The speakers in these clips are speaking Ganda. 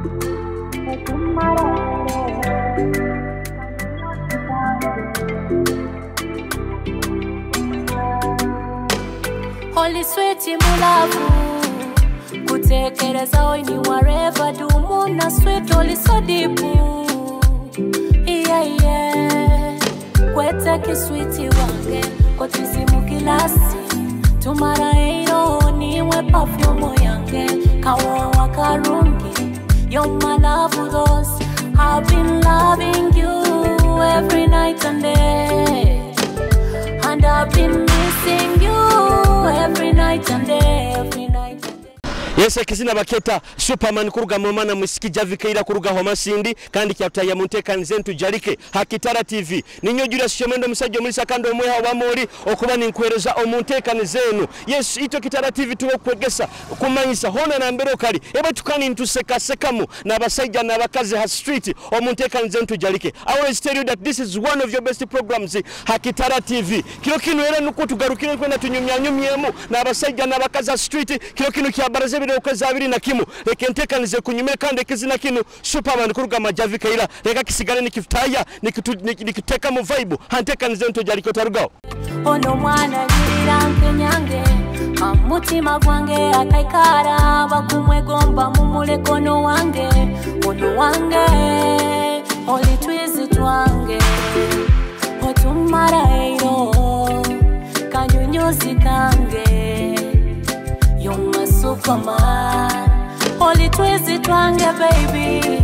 Holy sweet mulavu kutekereza oini wherever do muna sweet holy so deep. Yeah kwete kisweeti wange kotizimu kilasi tumara eiro niwe perfume yange kawo wakarungi. You're my love for those I've been loving you every night and day, and I've been missing you every night and day, every night and day. Yes, kizina baketa Superman kuruga momana musikija vikaira kuruga Homa Sindi kandi kyataya muntekanize Tujarike Kitara TV ninyo jura shemendo musajjo muri sakando mwe hawa muri okuba ninkwereza omuntekanizenu. Yes, ito Kitara TV tuwo Kwegesa Kumanyisa hona na mbero kali ebe tukani ntuseka sekamu na basajja na bakazi ha street omuntekanize Tujarike. I always tell you that this is one of your best programs Kitara TV. Kilo kino era nuko tugarukire kwenda tunyumyanyumyemu na basajja na bakazi ha street kilo kino kyabaraze ukwezabiri na kimu rekentekanize kunyume kandi kizina kinu Superman kuruga majavika ila reka kisigale nikifutaya nikiteka mu vibe hantekanize Tujarike tarugao ono mwana nyirange nyange amutima gwange akaikara bakumwegomba mumulekono wange ono wange oli twizi twange otumara eyo kanyunyuzi kange. You're my Superman, holy twizy twange baby,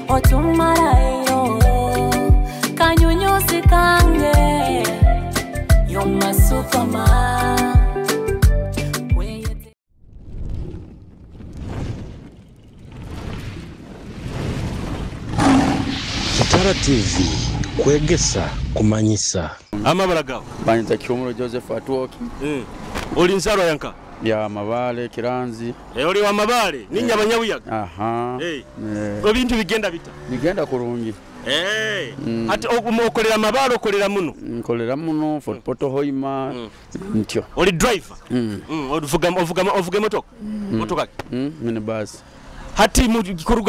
otumara eyo, kanyunyuzi kange. You're my Superman. Kitara TV, Kwegesa, Kumanyisa. Amabaragao. Banyita Kiomuro Joseph Atuoki. Oli nzaro yanka? Ya mabale kiranzi. Oli wa mabale ninnya abanyabuyaga. Aha. Bintu bigenda bita. Bigenda kurungi. Ati okolera mabale okolera muno. Nkolera muno for Rwa Hoima. Ntyo. Oli driver. Ovuga motoka. Motoka. Minibus. Hati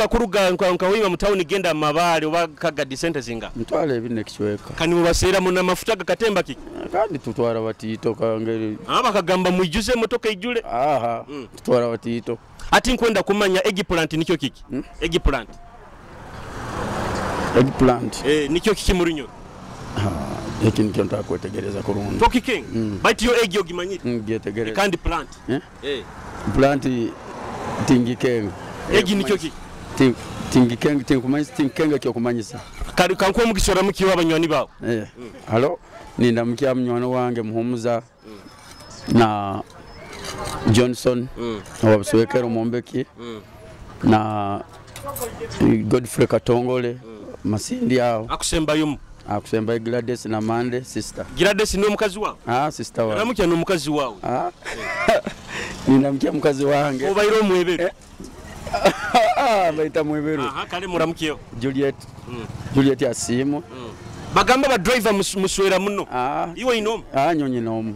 kuruga nkawima mutauni genda mabale obakaga decent zinga. Mtwale ebine kichweka. Kani mubasera muna mafuta gakatemba kiki. Kandi tutwara batito kangeri. Bakagamba muijuze motoka ijule. Aha. Tutwara batito. Ati nkwenda kumanya eggplant nikyo kiki. Eggplant. Eggplant. Nikyo kiki murinyo. Eki nikyo ntakwetegereza kurungi. Toki king. Bite yo egg ogimanyite. Ngetegereza. Kandi plant. Plant tingikenga. Egi nikyo ki? Tingikenga tinkumanyisa kyo kumanyisa. Kali kanko mugisora mukiwa abanywani bawo. Halo ninda mukya munywani wange muhumuza na Johnson wabuswekero Mombeki na Godfrey Katongole Masindi yao. Akusemba yumu. Akusemba Gladys na Mande sister. Gladys no mukazi wawo? Sister wawo. Namukya no mukazi wawo. Ninda mukya mukazi wange. Obayiro mwebere. Baita mwebero. Kale muramukyo. Juliet asimu. Bagamba ba driver muswera muno. Iwe inomu. Nyonyi nomu.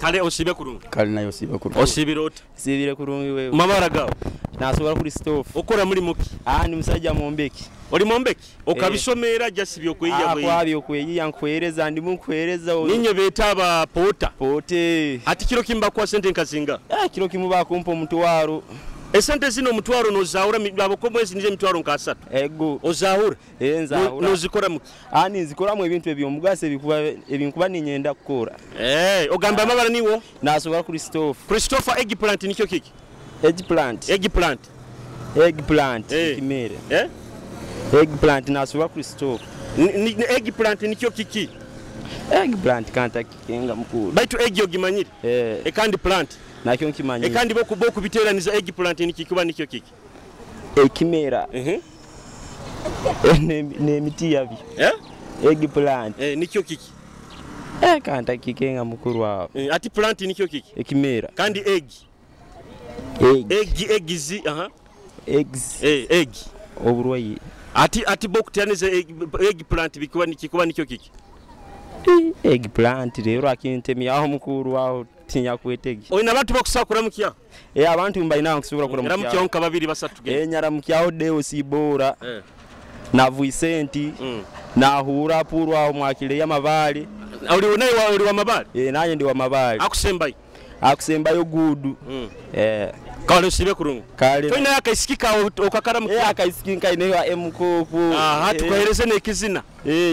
Kale osibe kurungi. Kale nayo osibe kurungi. Osibirota. Sibire kurungi wewe. Mabara gawo. Nasobola kuri stove. Okora muri muki. Ni musajja Mombeki. Oli Mombeki? Okabisomera jasibyo kweya bwe. Kwabyo kweya nkwereza ndi munkwereza. Ninyo betaba pota. Pote. Ati kilo kimba kwa sente nkazinga. Kilo kimuba kumpa omutwaro. Esente zino omutwaro nozaura mibabo ko mwezi nije mitwaro nkasatu. Ego. Ozaura? Nzaura. Nozikora muki? Nzikora mu ebintu ebyomugase ebinkuba ninyenda kukora. Ogamba amabara niwo? Nasobola kuri stove. Christopher eggplant nikyo kiki? Eggplant. Kimere. Eggplant nasobola kuri stove. Eggplant nikyo kiki? Eggplant kanta kikenga mukuru. Baitu egg ogimanyire? Kandi plant. Nakyo nkimanyire. Kandi boku biteraniza eggplant nikikuba nikyo kiki? Kimera. Nemiti yabi. Eggplant. Nikyo kiki? Kanta kikenga mukuru wawo. Ati plant nikyo kiki? Ekimera. Kandi egg. Eggs. Egg. Oburwayi. Ati boku teraniza eggplant bikuba nikikuba nikyo kiki? Eggplant rero akintemi aho mukuru wawo tinya kwetege oyina abantu bakusakura mukiya abantu mbaina nkusubira kula era mukiya onka babiri basatu nyara mukiya Deo Sibora na Vicenti na hura purwa mwakile ya mabali uli wa mabali nanye ndi wa mabali akusembayo gudu kale sibe kurungu kale toina yakaisikika okakara mukiya yakaisikika inewa mkofu tukohereze nekizina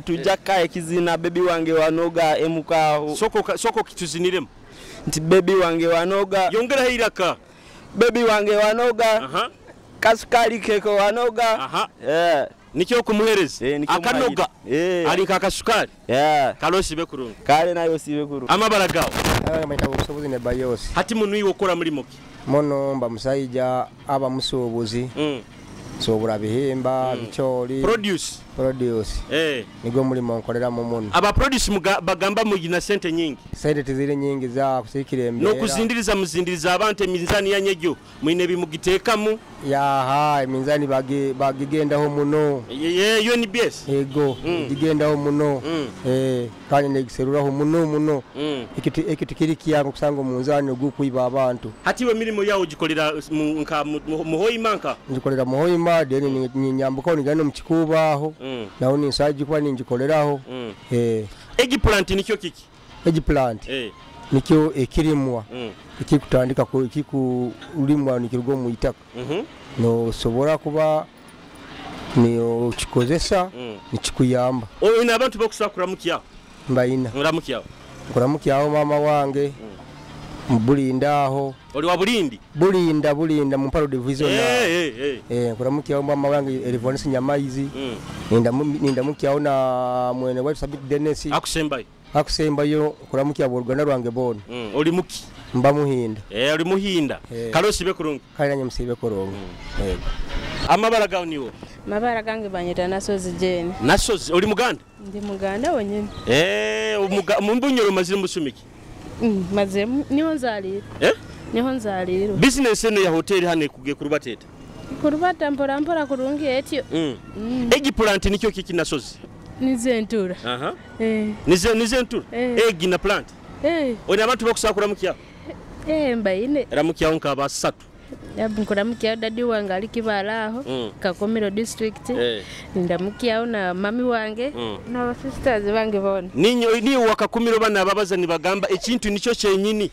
tujaka ekizina bebi wange wanoga emukaho soko kituziniremo nti bebi wange wanoga yongera hiraka bebi wange wanoga kasukali keko wanoga nikyo kumuhereza akanoga ali kakasukali kalo sibe kurungu kale nayo sibe kurungu amabala gawo mayita obusobozi ne bayosi hati munuyi okora muri muki mono mba musajja aba musuubuzi sobula bihimba bicholi produce nigo mulimo nkolera mu muno aba produce bagamba mugina sente nyingi sente tizire nyingi za kusikira embeera no kuzindiriza abantu eminzani yanyejo mwine bimugitekamu eminzani bagigendaho muno yo ni bes ego digendaho muno kandi negiseruraho muno ekiti kiri kiyango kusanga munzani ogukwiba abantu hati we milimo yawo gikolera nka muhoima nka ngikolera muhoima deni nyambuka onigano mukikubaho naho ninsaji kwa ningikoleraho eggplant nikyo kiki eggplant nikyo ekirimwa ekikutandika ko ekikulimwa nikirgo mu itaka no sobora kuba ni okikozesa nikikuyamba ina abantu bakusakura mukiya mbayina nguramukiya nguramukiya mama wange Bulindaho oli wa Bulindi bulinda mu Mpalo division nguramukiya mama wange Elivonesi Nyamaizi ninda mukiya na mwene wa Sabit Dennis akusembayo nguramukiya borugana rwange bona oli muki mba muhinda oli muhinda kalo sibe kurungu kale nyamsibe kurungu amabala gawo niwo mabara gange banyita nasozi jeni nasozi oli muganda ndi muganda wenyine mumbunyo mazire musumiki maze niho nzaliro business eno ya hotel hane kuge kurubatete kurubata mpora kurungi etyo eggplant nikyo kiki nasozi nizentura nizentura egg na plant oni abantu bakusakura mukiya mbaine era mukiya onka basatu yabunkura mukiya dadi wange ali kibalaho Kakomero district ndamukiya na mami wange na sisters bange bona ni wakakumiro bana babazani bagamba ekintu nicho kyenyini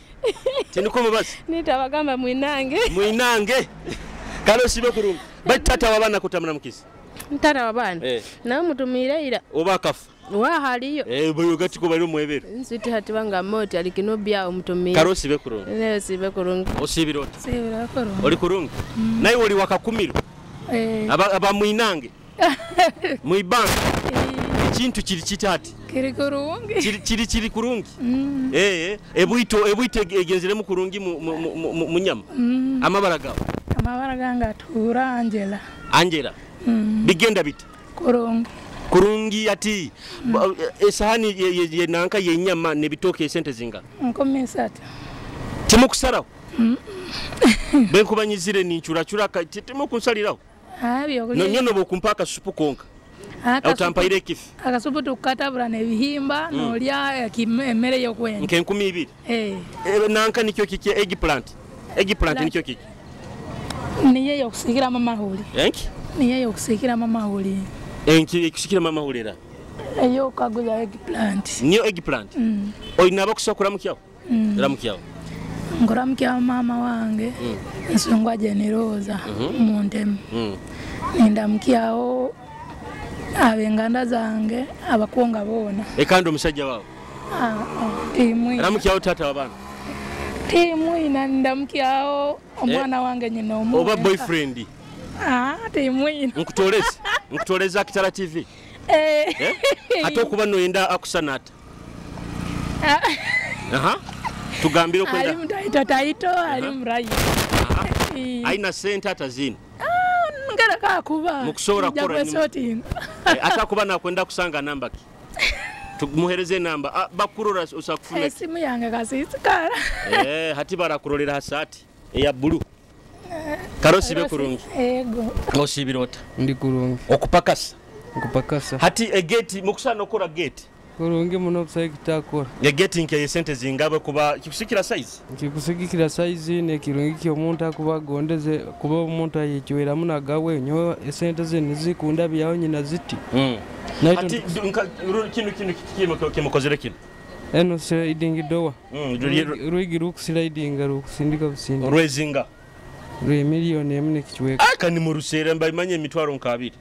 teniko mubazi nitabagamba mwinange kalo sibe kurungu batata wabana kutamana mukisi ntara wabana na mutumira ira obakafu haliyo boyo gati ko bari mwebero nsiti hati banga moti alikinobya omutumira kalo sibe kurungu ne sibe kurungu osibirota sibira kurungu oli kurungu nayi oli wakakumiro aba mwinange muibanga ekintu kiri kitati kiri kurungi kiri kurungi ebwito egenzire mu kurungi mu nyama amabara ganga tura Angela bigenda bita kurungi ati esahani ye nanka yenyama ne bitoke esente zinga nkomesata timukusaraho benkubanyizire ninchura timo kunsaliraho nonyono bokumpaka supu konka utampaire kifi akasupu tukatabura ne bihimba nolya kimere yo kwenda nke 12 nanka nikyo kiki eggplant nikyo kiki niye yo kusikira mama huli niye yo kusikira mama huli kusikira mama hulera eyo kaguza eggplant niyo eggplant oyina bakusakura mukiyawo era mukiyawo ngora mukiyawo mama wange nsongwa generoza muntemu ninda mukiyawo abenganda zange abakonga bona ekando omusajja wawo timwi era mukiyawo tata wabana timwi nanda mukiyawo omwana wange nyina omu oba boyfriend timwi nkutoleza Kitara TV ate okuba noyenda akusanata tugambire okwenda ali mutaito ali murayi aina sente atazini ngara kakuba mukusobora kora ate akuba nakwenda kusanga namba ki tumuhereze namba bakurora usakufuna esimu yange kasitsikara hati barakurorera hasati eya blue karosi be kurungi osibirota ndi kurungi okupakasa okupakasa hati gate mukusana okora gate kurungi muno kusayi kitakora getting ke sente zingabe kuba kikusikira size kikusikira size ne kirungi kyo muntu akuba gondeze kuba omuntu ayichwera muna gawe nyo sente ze nizikunda byaho nyina ziti ati kino kimukozere kino eno sliding dowa ruigi sliding rukusindika busindi rwezinga rwe miliyoni emne kichweka akani mu rusere mbayimanye emitwaro nkabiri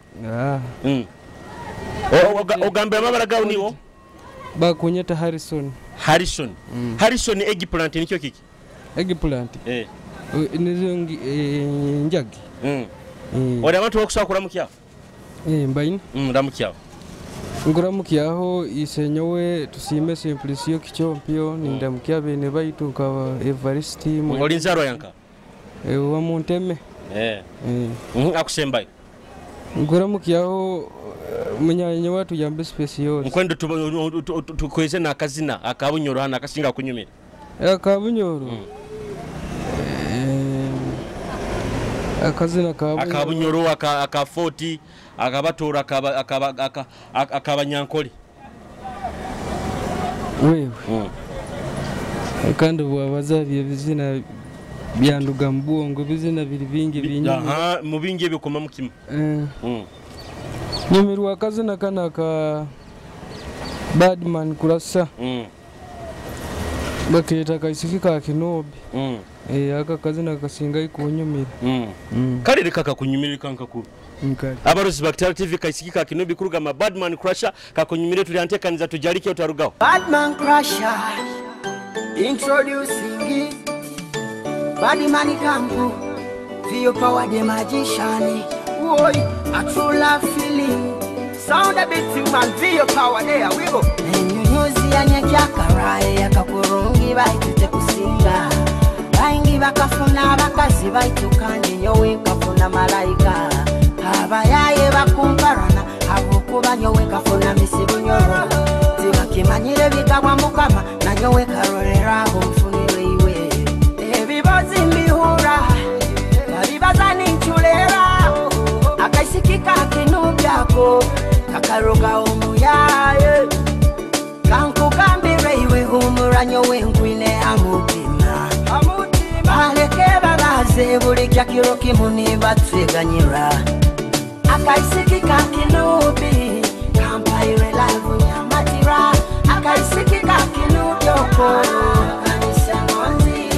ogambe amabara gawo niwo bakunyeta Harrison Harrison eggplant nikyo kiki eggplant nizo njagi ora abantu bakusakura mukya mbayina ndamukya ngura mukyaho isenyowe tusime simplicio kichompio nindamukya bene baitu nka Evariste mu olinzaro yanka wa munteme akusembayo ngura mukyaho munyanya watu yambe special nkwendo tukweze na kazina akabunyoro hana akasinga kunyumira akabunyoro akazina akabunyoro aka 40 akabatora akabanyankoli wewe kandi bwabazabye bizina byanduga mbongo bizina biri bingi binyuma mu bingi bikoma mukima Nimirwa kazina kana ka Badman kurasa baketa kaisiki ka kinobi aka kazina kasinga ikunyumira karere kaka kunyumira kankaku abarozi Bakitara TV kaisiki ka kinobi kuruga ma Badman Crusher kakunyumire tuli antekaniza tujarike utarugaho Badman Crusher introducing Badman Kampu Vio Power the magician boy, a true love feeling. Sound a bit too man, Vio Power, there we go. Nyunyuzi ya nyakarai ya kakurungi baitu tekusinga. Baingi bakafuna bakazi baitu kandi nyowe kafuna malaika. Abayaye bakumparana, abukuba nyowe kafuna misibu nyoro. Tibakimanyire bigabwa mukama, na nyowe karorera mfunire iwe. Ebibazi mbihura, babibazani nchulera. Akaisikika kinubyako kakaroga omuyaye kankugambire iwe humuranyo wengwine amutima aleke babaze buli kyakiro kimuni bateganyira akaisikika kinubi kampaire live nyamatira akaisikika kinubyoko kanisengonzi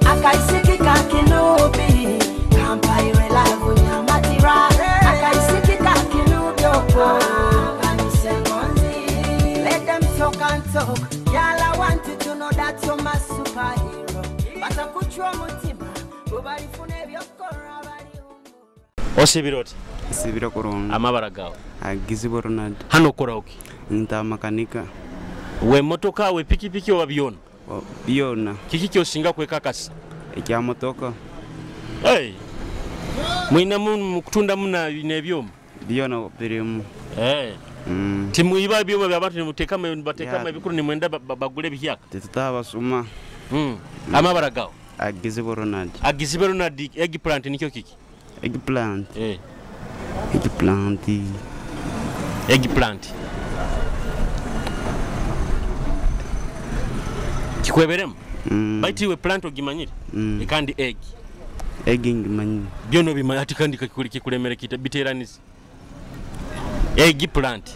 akaisikika kinubi kampaire live nyamatira akaisikika kinubyoko kanisengonzi let them talk and talk y'all I want you to know that you're my superhero batakuchwa mutima ubarifune byokora bari osibiroti sibira korona amabara gawo agizibo Ronald hano kora uki nta makanika we motoka we pikipiki wabiona biona kiki kyosinga kwekakasa ekya motoka mwina mukutunda muna nebyoma biona birimu timu iba byoma byabantu nimutekama batekama bikuru nimwenda bagule bihyaka tetabasuma amabara gawo agizibo Ronald eggplant nikyo kiki eggplant kikweberemu baitiwe plant ogimanyire ekandi egging manyi byono bimanya ati kandi kikulemere kita biteranize eggplant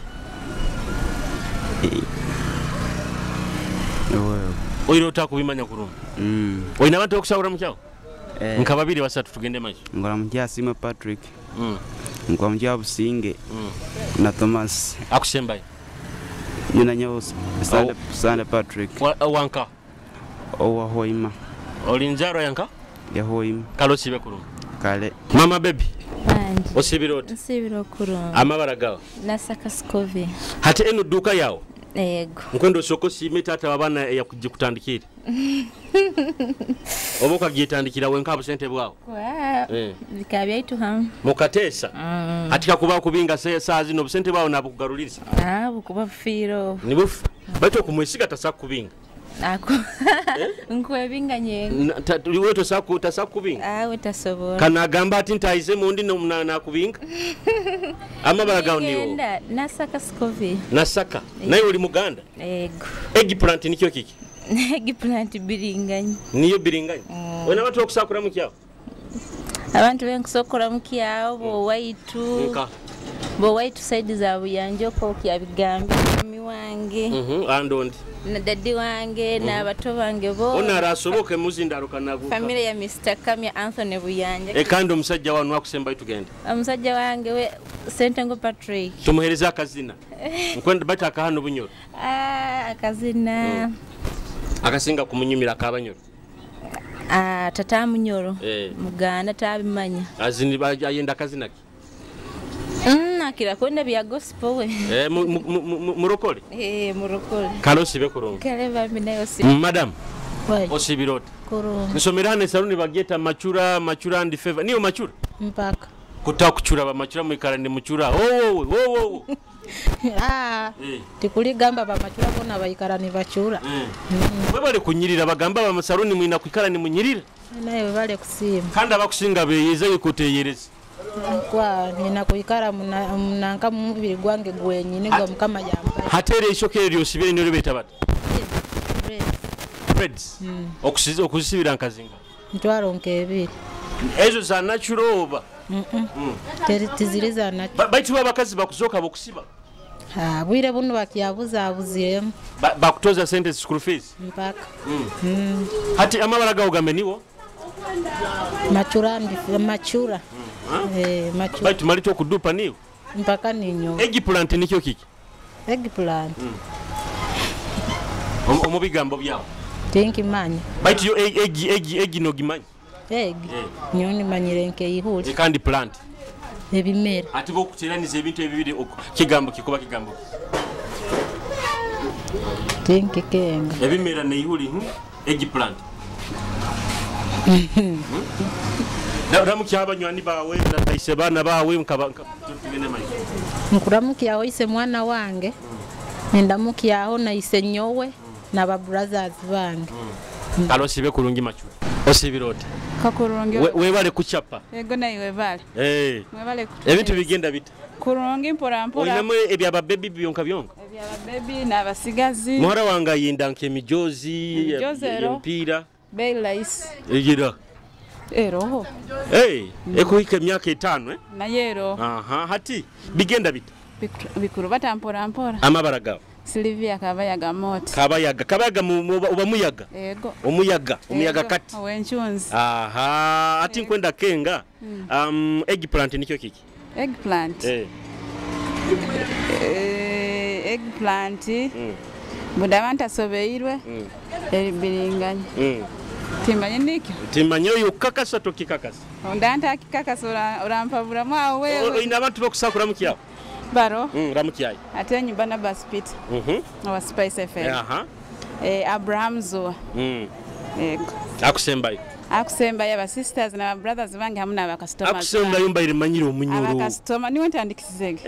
oiro takubimanya kuruma oina abantu okusawura mukyawo nka babiri basatu tugende macho ngora mujya Sima Patrick ngora mujya Businge na Thomas akusembaye nina nyose Sande Patrick wanka Rwa Hoima olinzaro yanka ya Hoima kalosibe kuruma kale mama baby banje osibiroti nsibiro kuruma amabara gawo nasaka skovi hati eno duka yawo yego nkwendo soko sime tata babana yakujikutandikira oboka gitandikira wenka busente bwawo bikabya ituham mukatesa atika kuba kubinga saa zino busente bwawo nabo kugaruliriza bukuba firo nibufu bato kumwesiga tasa kubinga Ako. Nkwebinga nyenga. Liwe tosakubinga. Awe tasobola. Kana gamba ati ntaize mundi nakubinga. Amabala gauniwo. Ngenda nasaka sikovi. Nasaka. Naye oli Muganda? Ego. Eggplant nikyo kiki? Eggplant biringanya. Niyo biringanya. Wena watu okusakura mu kyawo? Abantu benkusokora mu kyawo bo waitu. Bo waitu side za buyanjoko kya bigambi mami wange. Andondi. Na daddy wange na bato bange bo. Ona rasoboke muzindaruka naguka. Family ya Mr. Kamya Anthony Buyanja. Kandi omusajja wanu akusemba itugenda. Omusajja wange we Sentengo Patrick. Tumuhereza akazina. Nkwenda bata akahano bunyoro. Akazina. Akasinga kumunyumira akabanyoro. Tata munyoro. Muganda tabimanya. Azini ayenda akazina ki? Akira kwenda bya gospel we. Murokole? Murokole. Kalosibe kurungu. Kaleva minayo si. Madam. Wai. Osibirote. Kurungu. Nisomerane saluni bageta machura and favor. Niyo machura? Mpaka. Kutakuchura ba machura muikarane muchura. Wo. Tikuli gamba ba machura bona bayikarane bachura. Bwe bale kunyirira bagamba ba saluni muina kuikarane munyirira. Naye bale kusima. Kandi abakusinga beyeze yikuteyereza. Kwa nina kuikara munanka mubiri gwange gwenyine gwa mukama yamba. Hatere ishoke lyo sibere nyo beta bata. Breads. Okusibira nkazinga. Ntwaro nkebiri. Ezo za natural oba. Tiziri za natural. Baitu babakazi bakuzoka bokusiba. Bwire buno bakyabuza abuziremu. Bakutoza sente school fees. Mpaka. Hati amabala ga ugambe niwo. Machura. Machura. Baitu malito kudupa niwo. Mpaka ninyo. Eggplant nikyo kiki? Eggplant. Omubigambo byawo. Tinki manyi. Baitu yo egg no gimanyi. Egg. Nyoni manyire nke ihuli. Kandi plant. Ebimera. Ati bo kuteraniza ebintu ebibiri kigambo kikuba kigambo. Tinki kenga. Ebimera ne ihuli eggplant. Ndamukiya abanywani bawe na taise bana bawe tugende mai. Nkuramukiya ise mwana wange. Ndamukiya na ise nyowe na ba brothers bange. Kalosibe kurungi machura. Osibirote. Kakurungi. We bale kuchapa. Ego nayi we bale. We bale kuchapa. Ebintu bigenda bita. Kurungi mpora. Oyinamo ebya ba baby byonka. Ebya ba baby na basigazi. Mora wanga yinda nke mijozi, mpira. Bailis. Egira. Eroho. Eko hike myaka 5 Na yero. Hati bigenda bita. Bikuru batampora. Amabaraga. Silvia kabayaga moto. Kabayaga uba muyaga. Ego. Omuyaga kati. Wenchunzi. Ati nkwenda kenga. Eggplant nikyo kiki? Eggplant. Eggplant. Budamanta sobeirwe. Biringanya. Timanye nikyo. Timanye yo kakasa to kikakasa. Ondanta kikakasa orampavura mwawe. Ina abantu bakusakura mukiyawo. Baro. Ramukiyayi. Ate nyumbana baspit. Wa Spice FM. Abraham Zo. Ego. Akusemba ya sisters na brothers bange hamuna aba customers. Akusemba yumba ile manyiro omunyoro. Aba customer ni wente andikisizege.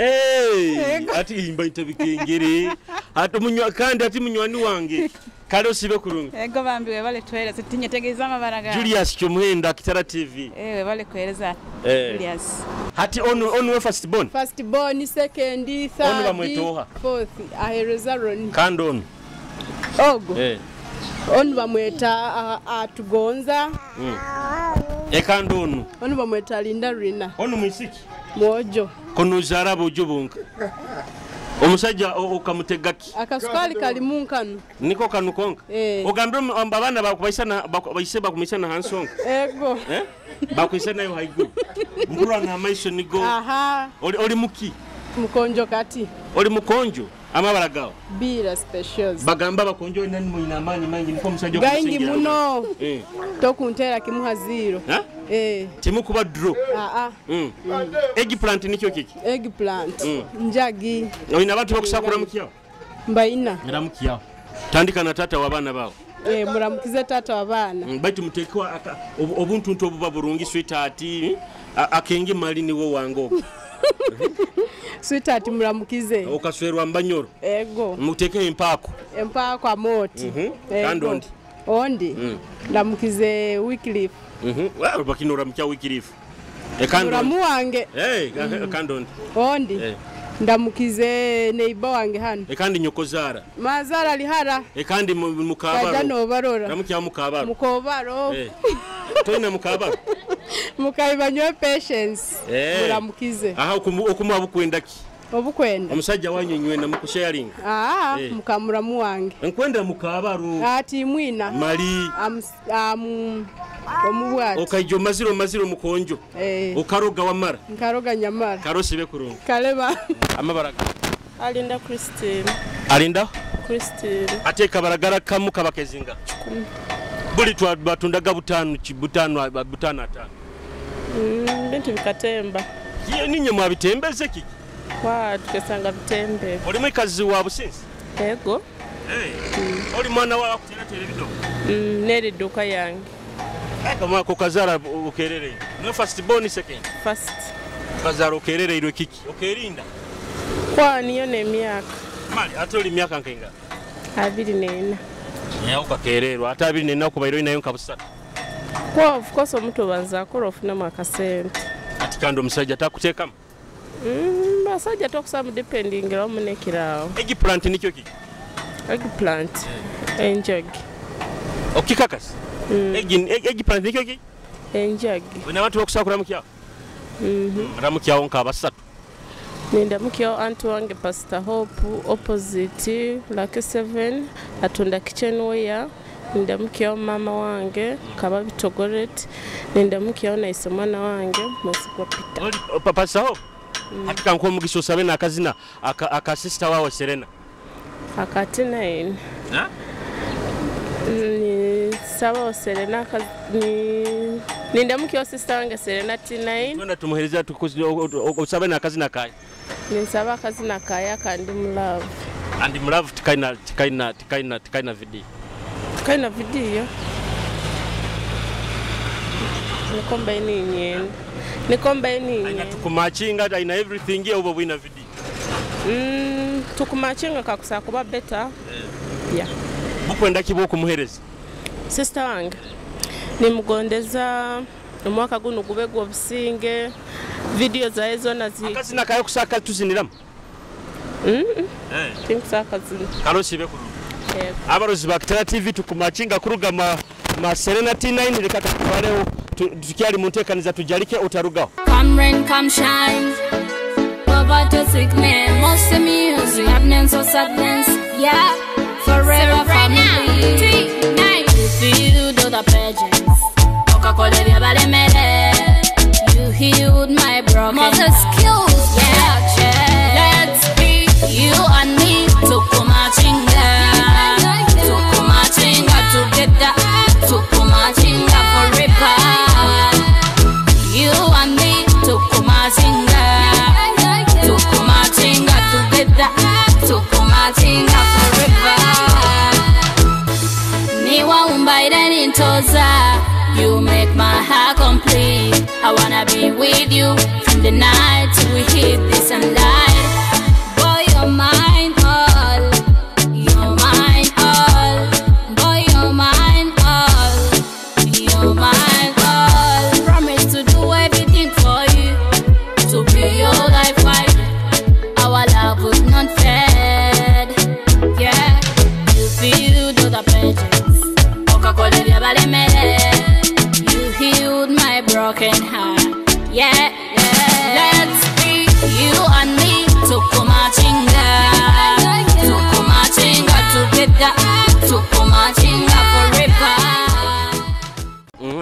Ati imba itabikengere. Ati munywa kandi ati munywani wange. Kale osibe kurungi. Ego bambiwe bale twera sitinye tegeza amabaraga. Julius Kyomuhenda Kitara TV. Bale kwereza. Julius. Hati on first born. First born, second, third, fourth. Ahereza Ron. Kandon. Ogo. Onu bamweta atugonza. Ekandonu. Onu bamweta Linda Rina. Onu mwisiki. Mwojo. Kono zarabo ujubunka. Omusajja okamutegaki. Akasukali kali munkanu. Niko kanu konka. Ogambe abana bakubayise bakumisana hansonga. Ego. Bakwise nayo haigu. Mbura na maiso nigo. Oli muki. Mukonjo kati. Oli mukonjo. Amabaragawo. Bira specials. Bagamba bakonjo nani muina amani mangi niko musajja gaingi muno. Tokuntera kimuha 0. Timu kuba draw. Eggplant nikyo kiki? Eggplant. Njagi. Oyina abantu bakusakura mukiyawo? Mbaina. Muramukiyawo. Tandika na tata wabana bawo. Muramukize tata wabana. Baitu mutekwa obuntu nto obuba burungi sweetheart. Akenge mali niwo wango. Sweetheart mulamukize. Okaswerwa mbanyoro. Ego. Muteke empako. Empako amoti. Kandondi. Ondi. Lamukize Wycliffe. Wa bakinora mkya Wycliffe. Muramu wange. Kandondi. Ondi. Ndamukize neighbor wange hano. Kandi nyokozara. Mazara lihara. Kandi mukabaro. Kajano barora. Namukya mukabaro. Mukobaro. Toina mukabaro. Mukayibanywe patience. Muramukize. Aha okumuha bukwendaki. Obukwenda. Omusajja wanyonywe na mukusharing. Mukamuramu wange. Nkwenda mukabaro. Ati mwina. Mali. Omubwati. Okaijo maziro mukonjo. Okaroga wamara. Nkaroga nyamara. Karosibe kurunga. Kaleba. Amabaraga. Alinda Christine. Alinda? Christine. Ateka baragara kamu kabakezinga. Buli twatundaga butano atano. Bintu bikatemba. Ye ninye mwabitembeze kiki? Kwa tukesanga bitembe. Oli mwikazi wa Businsi? Ego. Oli mwana wa kutera televido? Neri duka yange. Kama kokazara ukerere. No first born second. First. Kazara ukerere iro kiki. Okerinda. Kwa niyo ne myaka. Mali atoli myaka nkenga. 24. Ya ukakererwa ata 24 kuba iro inayo nkabusata. Kwa of course omuntu banza akora ofuna makasente. Atikando musajja takutekama. Basajja tokusaba depending ngero munekirawo. Eggplant nikyo kiki? Eggplant. Enjog. Okikakasi? Eggplant nikyo kiki? Enjog. Wena watu bakusakura mukyawo? Ramukyawo nkabasatu. Ninda mukyawo anti wange Pastor Hope opposite Lucky 7 atunda kitchen wear. Ninda mukyawo mama wange kaba bitogoret. Ninda mukyawo naise mwana wange Musiko Peter. Papa Saho? Hatika nko mugisho osabe nakazina aka sister wawe Serena. Akatina ine. Sawa Serena ninda mukyawo sister wange Serena T9. Twenda tumuhereza osabe nakazina kaya. Ninsaba akazina kaya kandi mulove. And mulove tikaina video. Kaina video. Nikomba ini nyene. Tukumachinga ina everything here over wina video. Tukumachinga kakusa kuba better. Yeah. Bukwenda kibo kumuhereza. Sister wange nimugondeza omwaka guno gubegwa obusinge video za ezo nazi. Akazina kayo kusaka tuziniramu. Think saka zini. Karosibe kuru. Abarozi ba Kitara TV tukumachinga kuruga ma Serena T9 reka tukwareho tukiali muntekaniza tujarike utarugaho. Come rain come shine. Poverty sickness. Most music happiness or sadness. Yeah. Forever family. T9. You do the pageants. Coca-Cola via balemele. You healed my broken mother skills. Yeah. Let's be you and me. Tukumachinga. Together, Tukumachinga forever. You and me, Tukumachinga together, Tukumachinga forever. Niwa umbaida nintoza, you make my heart complete. I wanna be with you from the night till we hit the sunlight. Boy, you're mine all. You're mine all. Boy, you're mine all. You're mine all. Promise to do everything for you, to be your life wife. Our love would not fade. Yeah, you feel the pages. Coca-Cola via balemele. You healed my broken heart. Yeah, yeah. Let's be you and me. Tukumachinga together. Tukumachinga forever.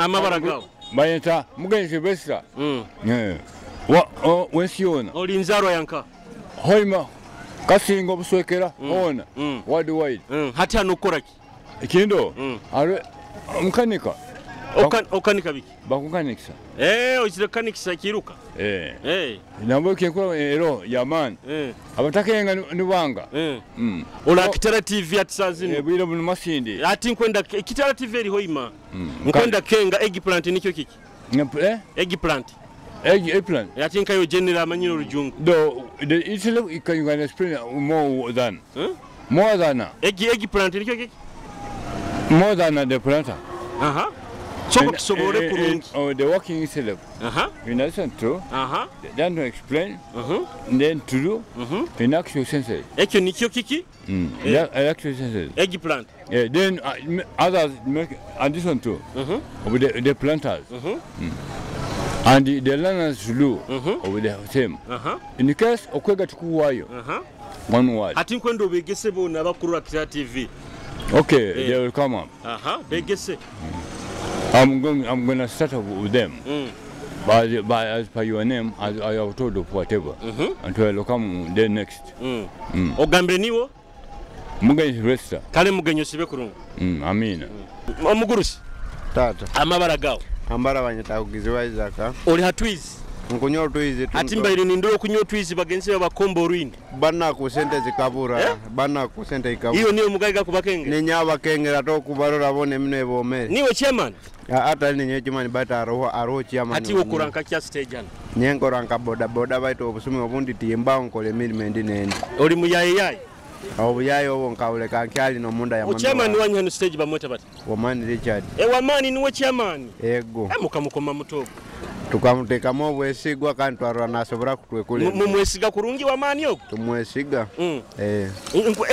Amabaragao. Bayenta mugenzi besa. Wensiona. Olinzaro yanka. Hoima. Kasingo buswekera ona. Worldwide. Hati anukoraki. Ikindo. Are mkanika. Okanika biki. Bakukanikisa. Ozire kanikisa kiruka. Nambo kyenkora ero yaman. Abatakenga nubanga. Ola Kitara TV atisazini. Bwira mu masindi. Ati nkwenda Kitara TV eri Hoima. Nkwenda kenga eggplant nikyo kiki. Eggplant. Eggplant. I think I general manure rujung. Though it's you can explain more than. More than eggplant. More than the planter. So the working itself. In addition to then to explain, then to do in actual senses. Actual senses. Eggplant. Then others make addition to of the planters. And the learners do over the same. In the case of Kwegesa, one word. I think when we get several Navakura TV. Okay, they will come up. Begese. I'm going to start up with them. By as per your name, as I have told you, whatever. Until I will come there next. Ogambeniwo? Mugenyi resta. Kale mugenyi sibe kurungu. Amina. Omugurusi. Tata. Amabara gawo. Ambara banyita kugiziwa izaka. Oli hatwizi. Nkunyo twizi. Atimba ili nindoro kunyo twizi bagenzi bakombo ruindi. Bana ku sente zikabura. Bana ku sente ikabura. Iyo niyo mugaga kubakenge. Ni nyaba kengera to kubarora bone mine bomere. Niwe chairman. Ata ni nyewe chimani bata aroho chairman. Ati okuranka kya stage ana. Nyengo ranka boda baito obusumi obundi tiyemba onkole milmendi nende. Oli muyaye. Obuyaye obo nkaule kankyali no munda ya mama. Chairman wanyu hano stage bamweta bati. Wamani Richard. Wamani niwe chairman. Ego. Mukamukoma mutogo. Tukamuteka mo bwesigwa kandi twarwana asobora kutwekule. Mumwesiga kurungi wamani ogo. Tumwesiga.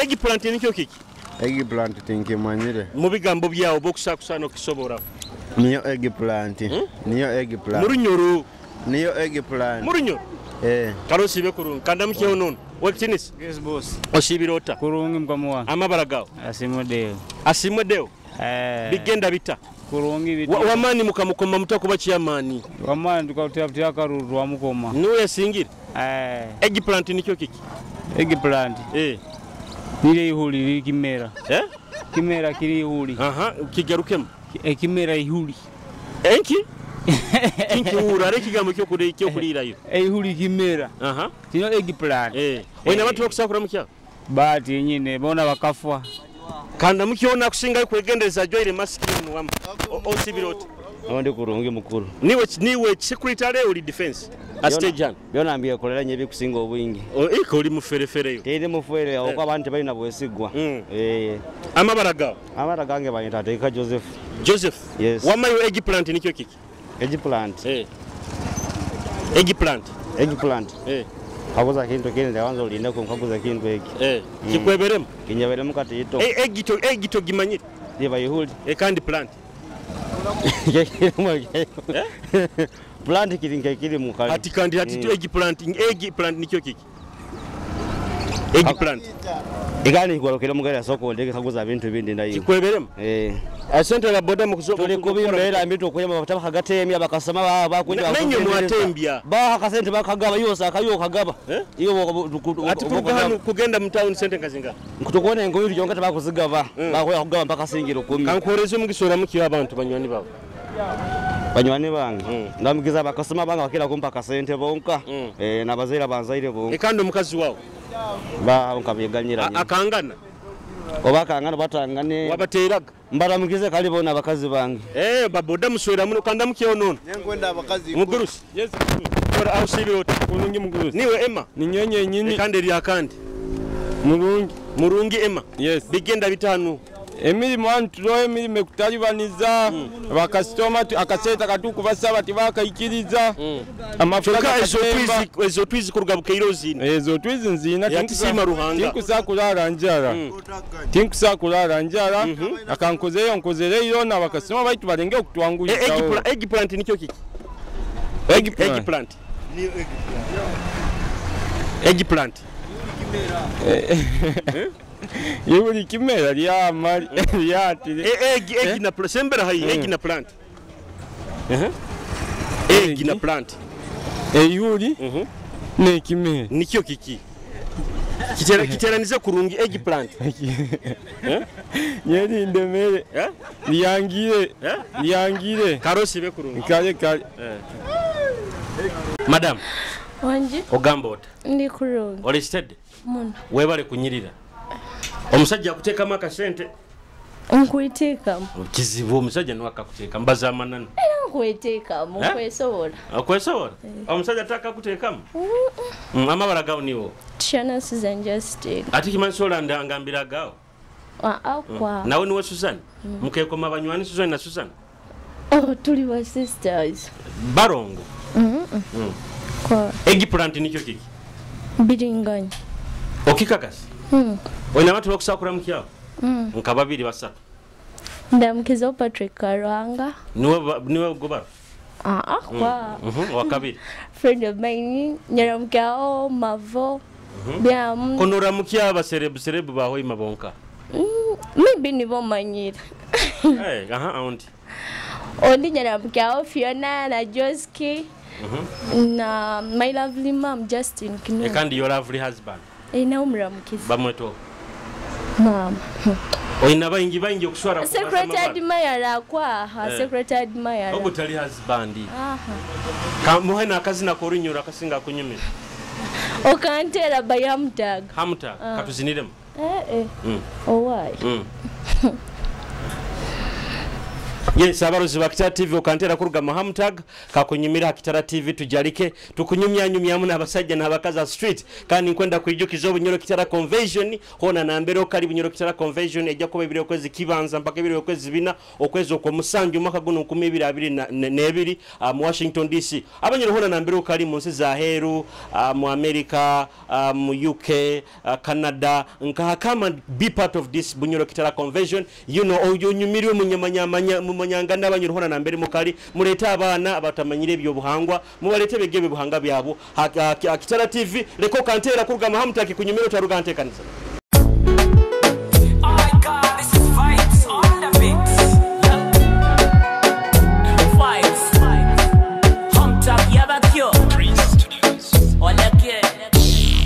Eggplant nikyo kiki. Eggplant tinkimanyire. Mu bigambo byawo bokusakusana okisobora. Niyo eggplant. Niyo eggplant. Murunyoro. Niyo eggplant. Murunyoro. Karosi be kurungi kanda mukyo nono. Wekitinis? Yes boss. Osibirota. Kurungi mkamuwa. Amabara gawo. Asimodeo. Asimodeo. Bigenda bita. Kurungi bita. Wamani mukamukoma mutakuba chairman. Wamani tukatya karuru wa mukoma. Niwe yasingira. Eggplant nikyo kiki. Eggplant. Nile ihuli kimera. Kimera kiri ihuli. Kigarukemo. Kimera ihuli. Enki? Kinki ura rekigambo kyo kulirayo. Ihuli kimera. Kino eggplant. Wena watu okusakura mukya. Bati yenyine bona bakafwa. Kanda mukiona kusinga kwegendeza joire maskini wam. Osibirota. Ndi kurungi mukuru. Niwe secretary uli defense. Astejan. Byona ambiye kolera nyebi kusinga obwingi. Iko uli muferefere yo. Tiri mufere okwa abantu bali nabwesigwa. Amabaraga. Amabaraga banyita teka Joseph. Joseph. Yes. Wamayo eggplant nikyo kiki. Eggplant. Eggplant. Eggplant. Hakuza kintu kindi wanzo ulinda kumkaguza kintu eki. Kikweberemu. Kinyaberemu kati ito. Eggito gimanyire. Yeba yihuli. Kandi plant. Plant kiri mukali. Ati kandi eggplant nikyo kiki. Eggplant. Igani kwalokera mugara soko ndeke kaguza bintu bindi ndayo. Kikweberemu. Asante la boda mukuzo. Tuli kubimbera mbito kuyema bataba kagatemya bakasama bakuja. Menyo mwatembya. Ba kasente bakagaba yose akayo kagaba. Iyo ati kugenda mu town sente kazinga. Kutokone ngo yuri jonga tabakuzigaba. Bakoya kugaba mpaka singiro 10. Kankoreze mugisora mukiyo abantu banywani babo. Banywani bange. Ndamugiza bakasama banga bakira kumpa kasente bonka. Nabazera banzaire bonka. Ekando mukazi wawo. Ba nkabiganyira. Akangana. Obakangana batangane. Wabateraga. Mbaramugize kali bona abakazi bange. Baboda muswera muno kanda mukiyo nono. Nyenkwenda abakazi. Mugurusi. Yes. Ora ausibirota. Kurungi mugurusi. Niwe Emma. Ni nyenye nyini. Kandi ri akandi. Murungi Emma. Yes. Bigenda bitanu. Emilimo antulo emilimo kutalibaniza bakasitoma akaseta katuku basaba tibakayikiriza amafuka ezo twizi kuruga bukairozini ezo twizi nzina tinkusakulala njala akankozeyo nkozereyo na bakasoma baitu balenge okutwangulira eggplant nikyo kiki eggplant Yuri kimera lya mali lyatire egg na sembera hayi egg na plant egg na plant yuri ne kimera nikyo kiki kiteranize kurungi eggplant yeri ndemere liyangire karosi be kurungi kale madam Wanji ogambota ndi kurungi oli steady muno webale kunyirira omusajja akuteeka maka sente nkuitika kizibu omusajja no akakuteeka mbaza manana Okwetekamu okwesobola. Okwesobola? Omusajja ataka kuteekamu? Amabala gawo niwo. Tiana Susan Justin. Ati kimanyi sola ngambira gawo? Kwa. Nawe niwe Susan? Mukekoma banywani Susan na Susan? Oh, tuli wa sisters. Barongo? Kwa. Eggplant nikyo kiki? Biringanya. Okikakasi? Oyina abantu bakusakura mukyawo? Nka babiri basatu. Ndamukiza Patrick Karwanga. Niwe goba? Kwa. Wakabiri. Friend of mine, nyaramukao Mavo. Konora mukya abaserebu ba Hoima bonka. Maybe nibo manyira. Auntie. Ondi nyaramukao Fiona na Joski. Na my lovely mom Justin Kinu. Kandi your lovely husband. Na umuramukiza. Bamweto. Mama. Oyina bayingi okuswara Secretary admirer kwa secretary admirer. Obutali husband. Kamuhe na kazi na korinyura kasinga kunyumira. Okantera by Hamtag. Hamtag katuziniremu. Why? Yes, abarozi ba Kitara TV okantera kuruga Hamtag kakunyumira Kitara TV tujarike tukunyumya n'abasajja n'abakaza street kandi nkwenda kwijukiza obunyoro Kitara convention hona na mbere kali bunyoro Kitara convention ejja kuba ibiri okwezi kibanza mpaka ibiri okwezi bina okwezi okwomusanju mwaka guno 2022 mu Washington DC abanyoro hona na mbere kali mu nsi za heru mu America mu UK Canada nka kama be part of this bunyoro Kitara convention oyunyumiriwe munyamanya nyanganda abanyuru hona na mbere mukali mureta abana abatamanyire ebyo buhangwa mubalete begebe buhanga byabo Kitara TV leko kantera kuruga Hamtag kunyumira taruga antekanisa.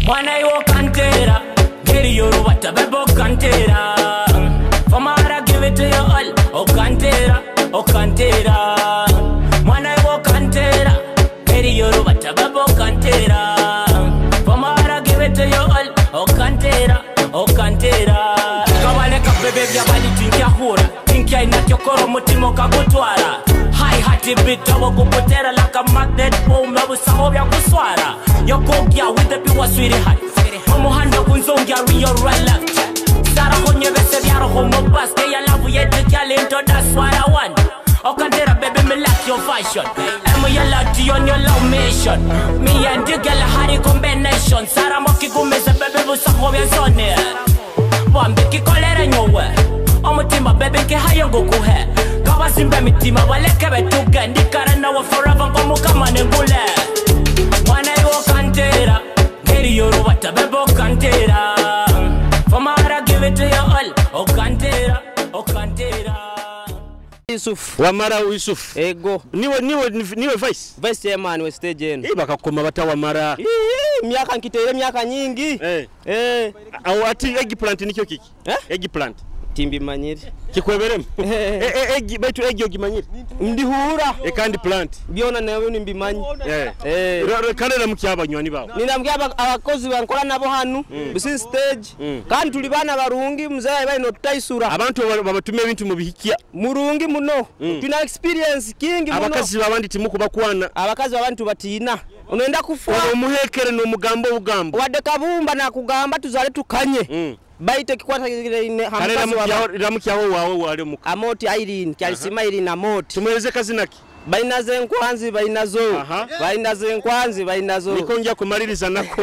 Mwana yo kantera geri yoru bata bebo kantera famara give it to you all o kantera mwana yo kantera geri yoru bata bebo kantera famara give it to you all o kantera kabale kabebe bya bali tinkia hura tinkia inatyokoro mutimo kagutwara high hearty bit abo kupotera like a magnet boom abo saho bya kuswara yokogya with the pure sweet high omuhanda kunzongya real right left sara honye bese byaro homo baske ya love yet talento that's what I want okantera baby me like your fashion am you lucky on your love mission me and the girl hari combination sara mokigumeza baby busaho bya zone bambe kikolera nyowe omutima baby ke hayongo kuhe kabasimba mitima baleke betuga ndikara nawe forever ngomukamane ngule mwana yo kantera geri yoru bata bebo kantera famara give it to you all o kantera Yusuf Wamara Yusuf ego niwe vice chairman we stage eno bakakoma batawamara myaka nkitere myaka nyingi au ati eggplant nikyo kiki eggplant timbi manyiri kikweberemu baitu eggi ogimanyiri ndihura kandi plant byona nawe nimbimanyi kalera mukyabanywanyi bawo ninambya abakozi bankora nabo hanu business stage kandi tuli bana barungi muzaya bali no taisura abantu babatume ebintu mu bihikia murungi muno tuna experience kingi muno abakazi babandi timukubakwana abakazi babandi batina unoenda kufa omuhekere no mugambo ugambo wadde kabumba nakugamba tuzale tukanye baite kikwata ine hamkazi ramukyaho wawe wale mu amoti Irene kyalisima Irene amoti tumweleze kazinaki bainaze enkwanzi bainazo nikonja kumaliriza nako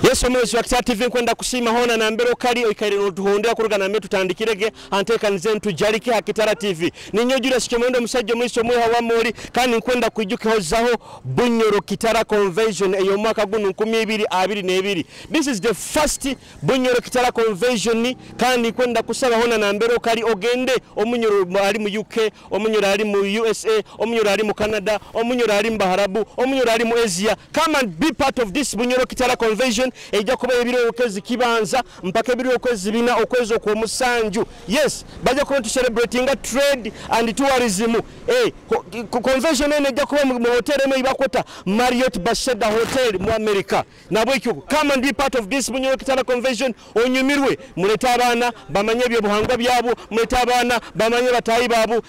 Yesu mwezi wa Kitara TV kwenda kushima hona na mbero kali oikaire no tuhondera kurugana metu tandikirege antekanize Tujarike Kitara TV ninyojura sikemendo musajjo mwiso mwe hawamori kandi kwenda kwijuke hozaho bunyoro Kitara convention eyo mwaka guno 2022 this is the first bunyoro Kitara convention kandi kwenda kusaba hona na mbero kali ogende omunyoro ali mu UK omunyoro ali mu USA omunyoro ali mu Canada omunyoro ali mu Baharabu omunyoro ali mu Asia come and be part of this bunyoro Kitara convention ejja kuba ebiro okwezi kibanza mpaka ebiro okwezi bina okwezi okwomusanju. Yes, bajja kuba celebrating trade and tourism. Convention ene ejja kuba mu hotel eno ibakota Marriott Basheda Hotel mu America. Nabwekyo come and be part of this Munyo Kitara convention. Onyumirwe muleta abana bamanye byo buhanga byabo, muleta abana bamanye batayi babo.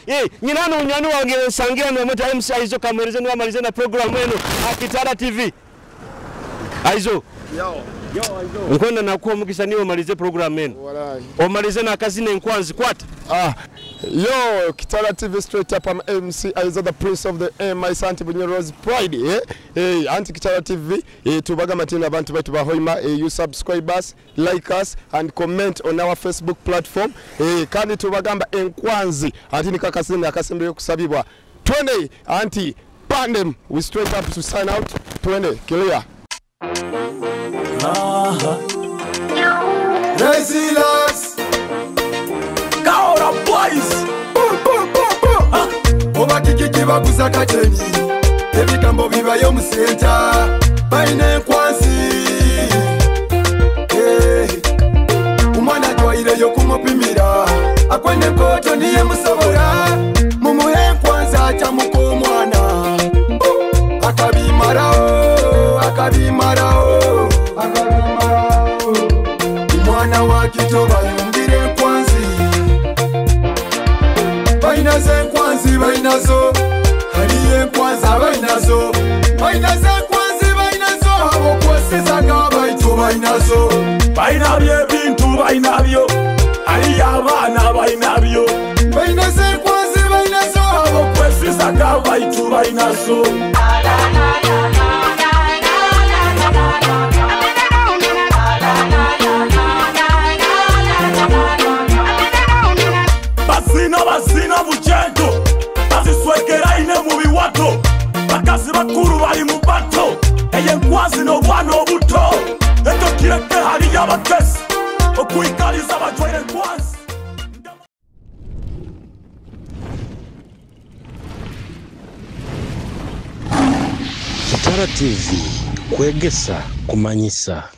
Nyinano unyani wange sangira no mota MC Aizo kamereze no amalize na program eno Kitara TV. Aizo. Yo Aizo. Nkwenda nakuwa mukisa niwe malize program eno. Walai. Omalize na kazine nkwanzi kwata. Yo, Kitara TV straight up. I'm MC Aizo, the prince of the air, my son Tibunyo Rose Pride. Anti Kitara TV. Tubaga matina abantu baitu Rwa Hoima. You subscribe us, like us, and comment on our Facebook platform. Kandi tubagamba enkwanzi. Anti nikakasine akasembe kusabibwa. 20 anti pandem. We straight up to sign out. 20 clear. Resilience. Kaora boys. Oba kiki baguza kateni. Ebigambo bibayo mu center. Baine kwansi. Umwana joire yo kumupimira. Akwende koto niye musobora. Mumuhe kwanza cha mukomwana. Akabimarao, akabimarao. Mwana wa kitoba yumbire kwanzi. Bainaze kwanzi bainazo. Haliye kwanza bainazo. Bainaze kwanzi bainazo. Abo kwesiza ngabaitu bainazo. Bainabye bintu bainabyo. Haliye abana bainabyo. Bainaze kwanzi bainazo. Abo kwesiza ngabaitu bainazo. Basina bujendo baziswekera ine mu biwato bakazi bakuru bari mu bato eye nkwazi no bwana obuto eto kireke hari y'abakesi okuyikaliza abajwere nkwazi. Kitara TV, Kwegesa, Kumanyisa.